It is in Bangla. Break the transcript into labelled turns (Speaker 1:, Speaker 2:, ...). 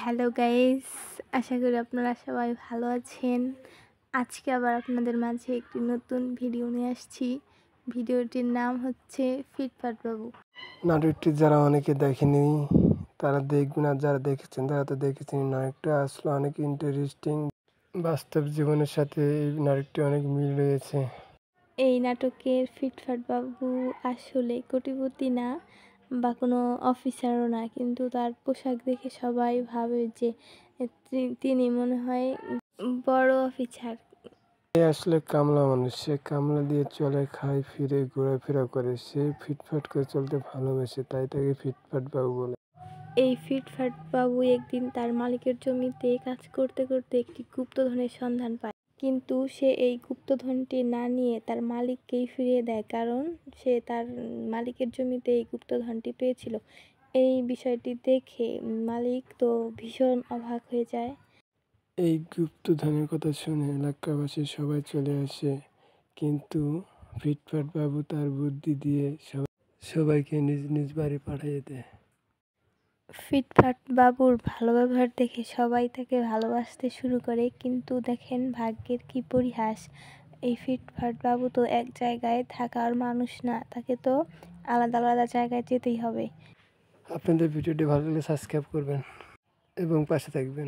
Speaker 1: হ্যালো গাইস, আশা করি আপনারা সবাই ভালো আছেন। আজকে আবার আপনাদের মাঝে একটি নতুন ভিডিও নিয়ে আসছি। ভিডিওটির নাম হচ্ছে ফিটফাট বাবু।
Speaker 2: নাটকটি যারা অনেকে দেখেনি তারা দেখবেন, আর যারা দেখেছেন তারা তো দেখেছেন। নাটকটা আসলে অনেক ইন্টারেস্টিং, বাস্তব জীবনের সাথে এই নাটকটি অনেক মিল রয়েছে।
Speaker 1: এই নাটকের ফিটফাট বাবু আসলে কোটিপতি না বা কোনো অফিসারও না, কিন্তু তার পোশাক দেখে সবাই ভাবে যে তিনি মনে হয় বড় অফিসার।
Speaker 2: সে আসলে কামলা মানুষ, সে কামলা দিয়ে চলে, খায়, ফিরে, ঘোরাফেরা করে। সে ফিটফাট করে চলতে ভালোবাসে, তাই তাকে ফিটফাট বাবু বলে।
Speaker 1: এই ফিটফাট বাবু একদিন তার মালিকের জমিতে কাজ করতে করতে একটি গুপ্তধনের সন্ধান পায়, কিন্তু সে এই গুপ্তধনটি না নিয়ে তার মালিককেই ফিরিয়ে দেয়, কারণ সে তার মালিকের জমিতে এই গুপ্তধনটি পেয়েছিল। এই বিষয়টি দেখে মালিক তো ভীষণ অবাক হয়ে যায়।
Speaker 2: এই গুপ্তধনের কথা শুনে এলাকাবাসী সবাই চলে আসে, কিন্তু ফিটফাট বাবু তার বুদ্ধি দিয়ে সবাইকে নিজ নিজ বাড়ি পাঠিয়ে দেয়।
Speaker 1: ফিটফাট বাবুর ভালো ব্যবহার দেখে সবাই তাকে ভালোবাসতে শুরু করে, কিন্তু দেখেন ভাগ্যের কি পরিহাস, এই ফিটফাট বাবু তো এক জায়গায় থাকার মানুষ না, তাকে তো আলাদা আলাদা জায়গায় যেতেই হবে।
Speaker 2: আপনাদের ভিডিওটি ভালো লাগলে সাবস্ক্রাইব করবেন এবং পাশে থাকবেন।